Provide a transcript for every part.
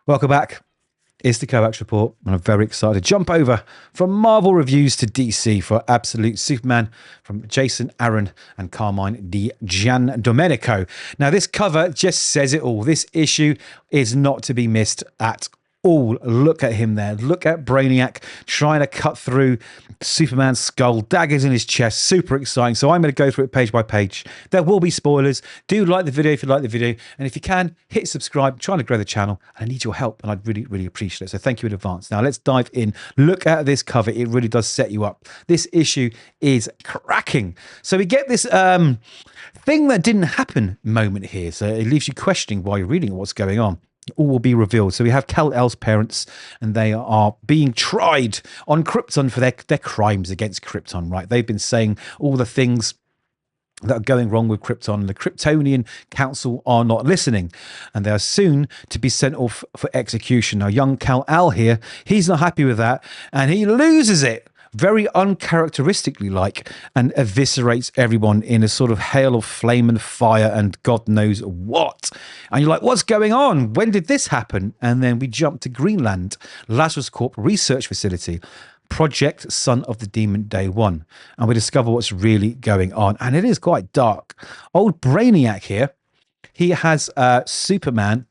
Welcome back. It's the Kovacs Report, and I'm very excited to jump over from Marvel reviews to DC for Absolute Superman from Jason Aaron and Carmine Di Giandomenico. Now, this cover just says it all. This issue is not to be missed at all. Look at him there. Look at Brainiac trying to cut through Superman's skull, daggers in his chest. Super exciting. So I'm going to go through it page by page. There will be spoilers. Do like the video if you like the video. And if you can, hit subscribe. I'm trying to grow the channel. I need your help, and I'd really, really appreciate it. So thank you in advance. Now let's dive in. Look at this cover. It really does set you up. This issue is cracking. So we get this thing that didn't happen moment here. So it leaves you questioning while you're reading what's going on. All will be revealed. So we have Kal-El's parents, and they are being tried on Krypton for their crimes against Krypton, right? They've been saying all the things that are going wrong with Krypton. The Kryptonian Council are not listening, and they are soon to be sent off for execution. Now, young Kal-El here, he's not happy with that, and he loses it very uncharacteristically and eviscerates everyone in a sort of hail of flame and fire and God knows what. And you're like, what's going on? When did this happen? And then we jump to Greenland, Lazarus Corp research facility, Project Son of the Demon Day 1. And we discover what's really going on. And it is quite dark. Old Brainiac here, he has Superman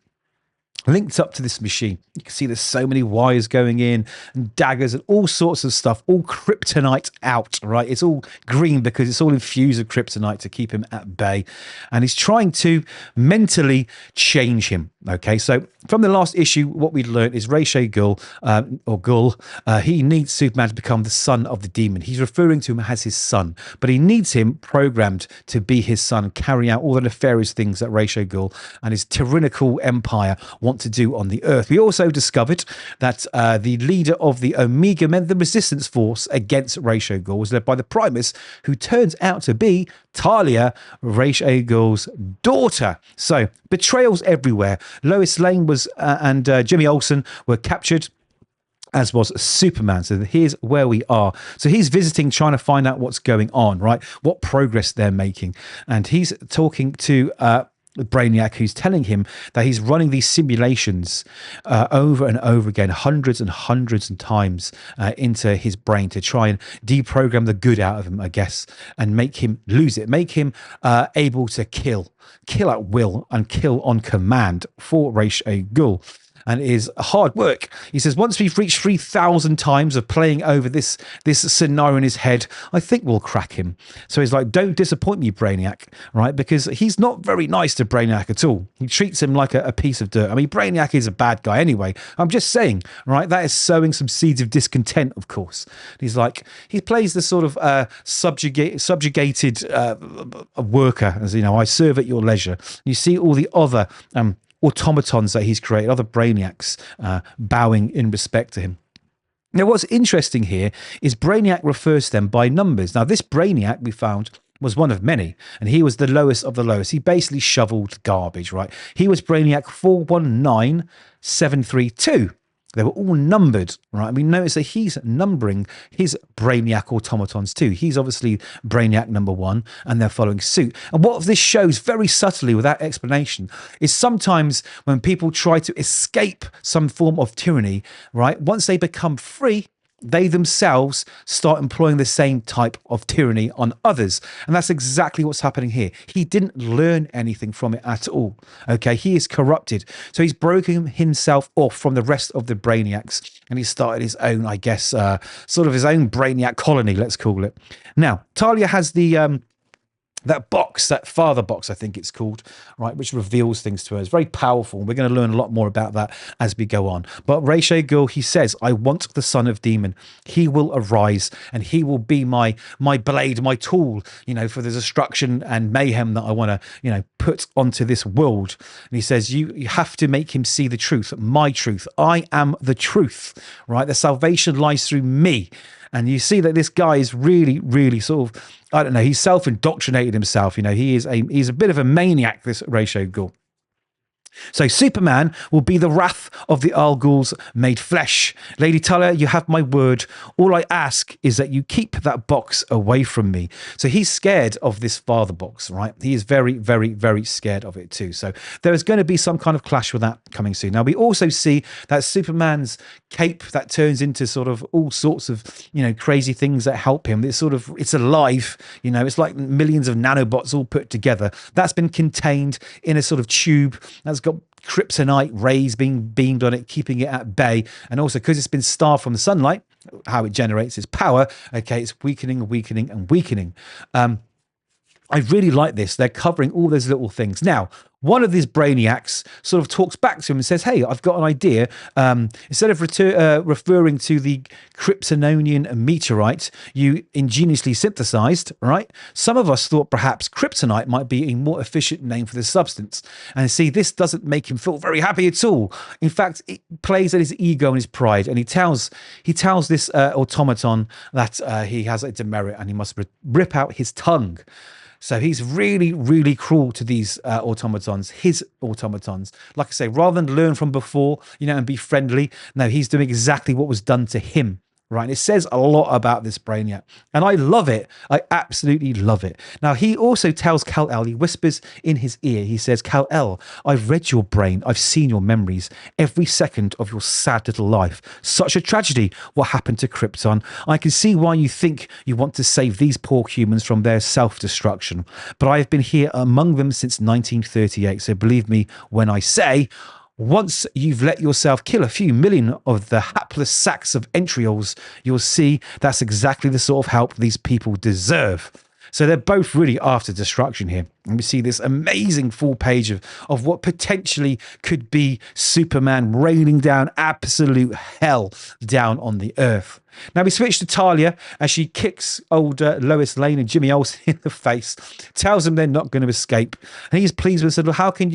linked up to this machine. You can see there's so many wires going in and daggers and all sorts of stuff, all kryptonite out, right? It's all green because it's all infused with kryptonite to keep him at bay. And he's trying to mentally change him, okay? So from the last issue, what we learned is Ra's al Ghul, he needs Superman to become the son of the demon. He's referring to him as his son, but he needs him programmed to be his son and carry out all the nefarious things that Ra's al Ghul and his tyrannical empire want to do on the Earth. We also discovered that the leader of the Omega Men, the resistance force against Ra's al Ghul, was led by the Primus, who turns out to be Talia, Ra's al Ghul's daughter. So betrayals everywhere. Lois Lane was and Jimmy Olsen were captured, as was Superman. So here's where we are. So he's visiting, trying to find out what's going on, right? What progress they're making. And he's talking to Brainiac, who's telling him that he's running these simulations over and over again, hundreds and hundreds of times into his brain to try and deprogram the good out of him, I guess, and make him lose it, make him able to kill at will and kill on command for Ra's al Ghul. And it is hard work. He says, once we've reached 3,000 times of playing over this scenario in his head, I think we'll crack him. So he's like, don't disappoint me, Brainiac, right? Because he's not very nice to Brainiac at all. He treats him like a piece of dirt. I mean, Brainiac is a bad guy anyway. I'm just saying, right? That is sowing some seeds of discontent, of course. He's like, he plays the sort of subjugated worker, as you know, I serve at your leisure. You see all the other automatons that he's created, other Brainiacs bowing in respect to him. Now, what's interesting here is Brainiac refers to them by numbers. Now, this Brainiac we found was one of many, and he was the lowest of the lowest. He basically shoveled garbage, right? He was Brainiac 419732. They were all numbered, right? And we notice that he's numbering his Brainiac automatons too. He's obviously Brainiac number 1, and they're following suit. And what this shows very subtly without explanation is sometimes when people try to escape some form of tyranny, right? Once they become free, they themselves start employing the same type of tyranny on others. And that's exactly what's happening here. He didn't learn anything from it at all. Okay, he is corrupted. So he's broken himself off from the rest of the Brainiacs, and he started his own, I guess, sort of his own Brainiac colony, let's call it. Now, Talia has the that box, that father box, I think it's called, right, which reveals things to her. It's very powerful. We're going to learn a lot more about that as we go on. But Ra's al Ghul, he says, I want the son of demon. He will arise, and he will be my blade, my tool, you know, for the destruction and mayhem that I want to, you know, put onto this world. And he says, you have to make him see the truth, my truth. I am the truth, right? The salvation lies through me. And you see that this guy is really, really sort of, I don't know, he's self-indoctrinated himself. You know, he's a bit of a maniac, this Ra's al Ghul. So Superman will be the wrath of the Al Ghuls made flesh. Lady Talia, you have my word. All I ask is that you keep that box away from me. So he's scared of this father box, right? He is very, very, very scared of it too. So there is going to be some kind of clash with that coming soon. Now we also see that Superman's cape that turns into sort of all sorts of, crazy things that help him. It's alive, it's like millions of nanobots all put together. That's been contained in a sort of tube that's got kryptonite rays being beamed on it, keeping it at bay. And also because it's been starved from the sunlight, how it generates its power, okay, it's weakening and weakening and weakening. I really like this. They're covering all those little things. Now, one of these brainiacs sort of talks back to him and says, hey, I've got an idea. Instead of referring to the Kryptonian meteorite you ingeniously synthesized, right? Some of us thought perhaps kryptonite might be a more efficient name for the substance. And see, this doesn't make him feel very happy at all. In fact, it plays at his ego and his pride. And he tells this automaton that he has a demerit and he must rip out his tongue. So he's really, really cruel to these automatons, his automatons. Like I say, rather than learn from before, and be friendly, no, he's doing exactly what was done to him. Right. And it says a lot about this Brainiac. And I love it. I absolutely love it. Now, he also tells Kal-El, he whispers in his ear, he says, Kal-El, I've read your brain. I've seen your memories, every second of your sad little life. Such a tragedy, what happened to Krypton. I can see why you think you want to save these poor humans from their self-destruction. But I have been here among them since 1938. So believe me when I say, once you've let yourself kill a few million of the hapless sacks of entrails, you'll see that's exactly the sort of help these people deserve. So they're both really after destruction here. And we see this amazing full page of what potentially could be Superman raining down absolute hell down on the Earth. Now we switch to Talia as she kicks old Lois Lane and Jimmy Olsen in the face, tells them they're not going to escape. And he's pleased with her, said, well, how can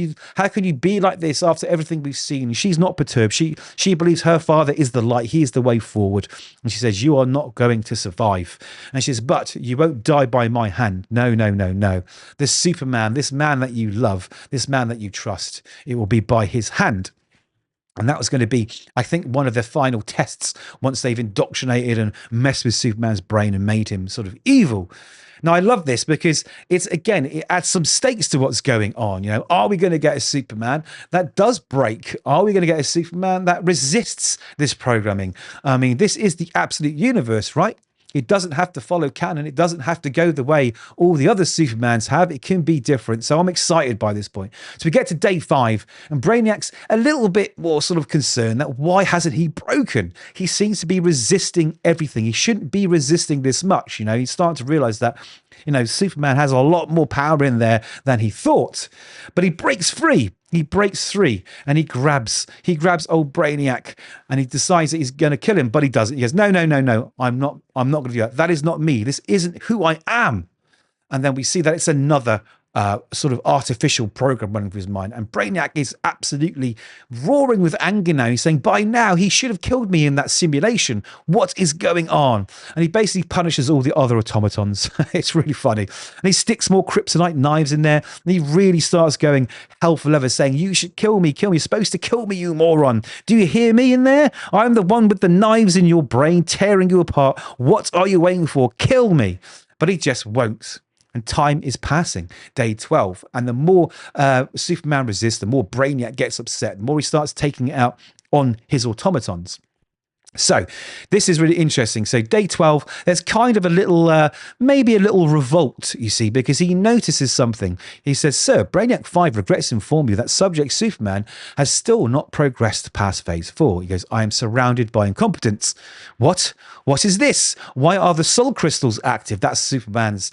you be like this after everything we've seen? And she's not perturbed. She believes her father is the light. He is the way forward. And she says, you are not going to survive. And she says, but you won't die by my hand. No, no, no, no. This Superman, this man that you love, this man that you trust, it will be by his hand. And that was going to be, I think, one of their final tests once they've indoctrinated and messed with Superman's brain and made him sort of evil. Now, I love this because it adds some stakes to what's going on. Are we going to get a Superman that does break? Are we going to get a Superman that resists this programming? I mean, this is the absolute universe, right? It doesn't have to follow canon. It doesn't have to go the way all the other Supermans have. It can be different. So I'm excited by this point. So we get to day 5 and Brainiac's a little bit more sort of concerned that why hasn't he broken? He seems to be resisting everything. He shouldn't be resisting this much. He's starting to realize that, Superman has a lot more power in there than he thought. But he breaks free. He breaks free and he grabs old Brainiac and he decides that he's going to kill him, but he doesn't. He goes, no, no, no, no, I'm not going to do that. That is not me. This isn't who I am. And then we see that it's another sort of artificial program running through his mind. And Brainiac is absolutely roaring with anger now. He's saying, by now, he should have killed me in that simulation. What is going on? And he basically punishes all the other automatons. It's really funny. And he sticks more kryptonite knives in there. And he really starts going hell for leather, saying, you should kill me. You're supposed to kill me, you moron. Do you hear me in there? I'm the one with the knives in your brain, tearing you apart. What are you waiting for? Kill me. But he just won't. And time is passing, day 12. And the more Superman resists, the more Brainiac gets upset, the more he starts taking it out on his automatons. So this is really interesting. So day 12, there's kind of a little, maybe a little revolt, you see, because he notices something. He says, sir, Brainiac 5 regrets to inform you that subject Superman has still not progressed past phase 4. He goes, I am surrounded by incompetence. What? What is this? Why are the soul crystals active? That's Superman's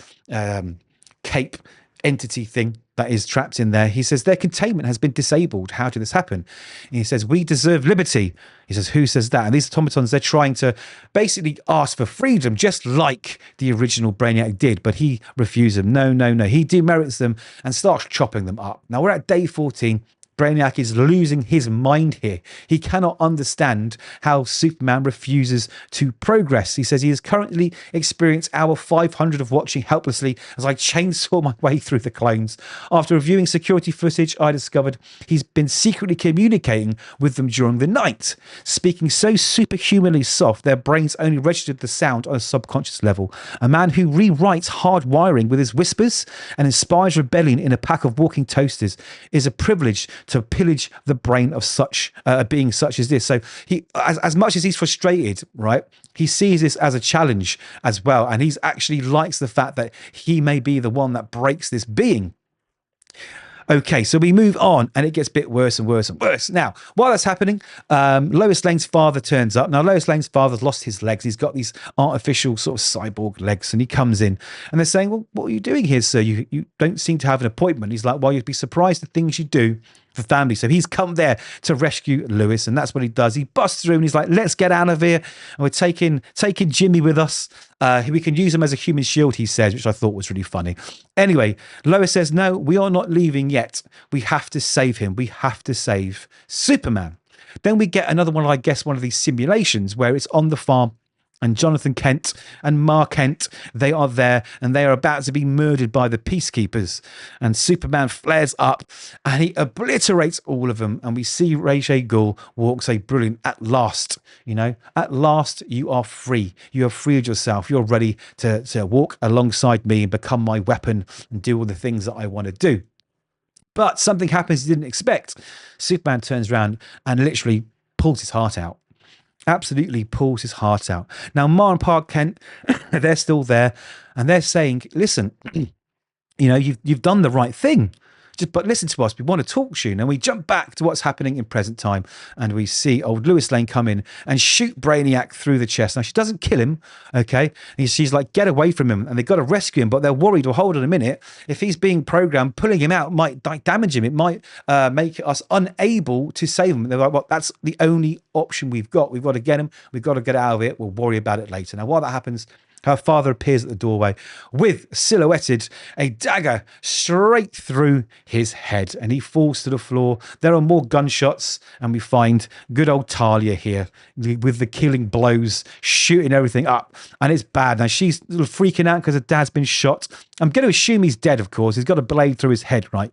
cape entity thing that is trapped in there. He says their containment has been disabled. How did this happen? And he says, we deserve liberty. He says, who says that? And these automatons, they're trying to basically ask for freedom, just like the original Brainiac did, but he refuses them. No, no, no. He demerits them and starts chopping them up. Now we're at day 14. Brainiac is losing his mind here. He cannot understand how Superman refuses to progress. He says he has currently experienced hour 500 of watching helplessly as I chainsaw my way through the clones. After reviewing security footage, I discovered he's been secretly communicating with them during the night, speaking so superhumanly soft their brains only registered the sound on a subconscious level. A man who rewrites hard wiring with his whispers and inspires rebellion in a pack of walking toasters is a privilege to pillage the brain of such a being such as this. So he, as much as he's frustrated, right, he sees this as a challenge as well, and he's actually likes the fact that he may be the one that breaks this being. Okay, so we move on, and it gets a bit worse and worse and worse. Now, while that's happening, Lois Lane's father turns up. Now, Lois Lane's father's lost his legs. He's got these artificial sort of cyborg legs, and he comes in, and they're saying, well, what are you doing here, sir? You don't seem to have an appointment. He's like, well, you'd be surprised the things you do for family. So he's come there to rescue Lewis, and that's what he does. He busts through and he's like, let's get out of here. And we're taking Jimmy with us. We can use him as a human shield, he says, which I thought was really funny. Anyway, Lois says, no, we are not leaving yet. We have to save him. We have to save Superman. Then we get another one, I guess, one of these simulations where it's on the farm. And Jonathan Kent and Ma Kent, they are there and they are about to be murdered by the peacekeepers. And Superman flares up and he obliterates all of them. And we see Ra's al Ghul walk, say, brilliant, at last, you know, at last you are free. You have freed yourself. You're ready to walk alongside me and become my weapon and do all the things that I want to do. But something happens he didn't expect. Superman turns around and literally pulls his heart out. Absolutely pulls his heart out. Now, Ma and Pa Kent, they're still there, and they're saying, listen, you know, you've done the right thing. But listen to us, we want to talk to you. And we jump back to what's happening in present time, and we see old Lois Lane come in and shoot Brainiac through the chest. Now, she doesn't kill him, okay? And she's like, get away from him. And they've got to rescue him, but they're worried, well, hold on a minute. If he's being programmed, pulling him out might damage him. It might make us unable to save him. They're like, well, that's the only option we've got. We've got to get him. We've got to get out of it. We'll worry about it later. Now, while that happens, her father appears at the doorway with, silhouetted, a dagger straight through his head, and he falls to the floor. There are more gunshots, and we find good old Talia here with the killing blows, shooting everything up, and it's bad. Now, she's freaking out because her dad's been shot. I'm going to assume he's dead, of course. He's got a blade through his head, right?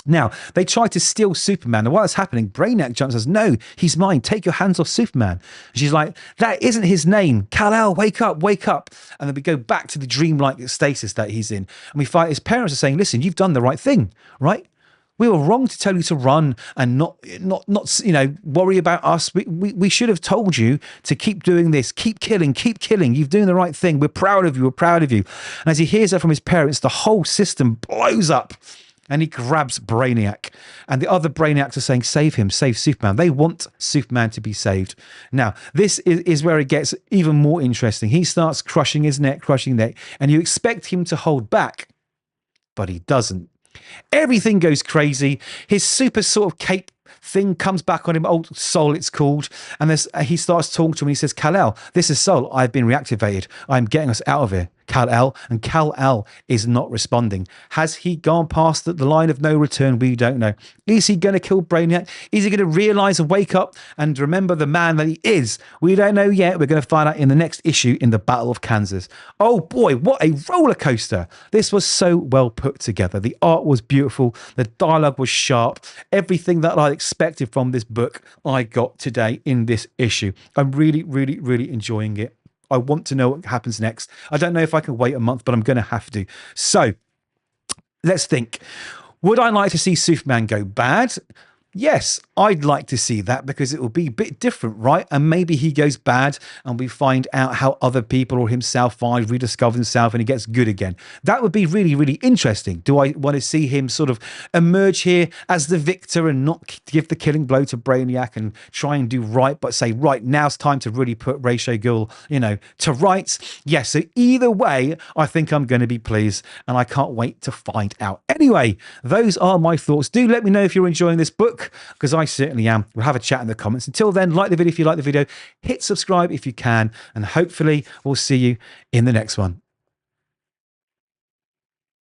Now, they try to steal Superman. And while that's happening, Brainiac jumps and says, no, he's mine. Take your hands off Superman. And she's like, that isn't his name. Kal-El, wake up, wake up. And then we go back to the dreamlike stasis that he's in. And we find his parents are saying, listen, you've done the right thing, right? We were wrong to tell you to run and not you know, worry about us. We should have told you to keep doing this. Keep killing, keep killing. You're doing the right thing. We're proud of you. We're proud of you. And as he hears that from his parents, the whole system blows up. And he grabs Brainiac. And the other Brainiacs are saying, save him, save Superman. They want Superman to be saved. Now, this is where it gets even more interesting. He starts crushing his neck, and you expect him to hold back, but he doesn't. Everything goes crazy. His super sort of cape thing comes back on him, old Soul it's called, and he starts talking to him and he says, Kal-El, this is Soul, I've been reactivated. I'm getting us out of here. Kal-El, and Kal-El is not responding. Has he gone past the line of no return? We don't know. Is he going to kill Brainiac? Is he going to realize and wake up and remember the man that he is? We don't know yet. We're going to find out in the next issue in the Battle of Kansas. Oh boy, what a roller coaster. This was so well put together. The art was beautiful. The dialogue was sharp. Everything that I expected from this book, I got today in this issue. I'm really, really, really enjoying it. I want to know what happens next. I don't know if I can wait a month, but I'm going to have to. So let's think. Would I like to see Superman go bad? Yes, I'd like to see that because it will be a bit different, right? And maybe he goes bad and we find out how other people or himself rediscover himself and he gets good again. That would be really, really interesting. Do I want to see him sort of emerge here as the victor and not give the killing blow to Brainiac and try and do right, but say, right, now's time to really put Ra's al Ghul, you know, to rights? Yes, so either way, I think I'm going to be pleased and I can't wait to find out. Anyway, those are my thoughts. Do let me know if you're enjoying this book, because I certainly am. We'll have a chat in the comments. Until then, like the video if you like the video, hit subscribe if you can, and hopefully we'll see you in the next one.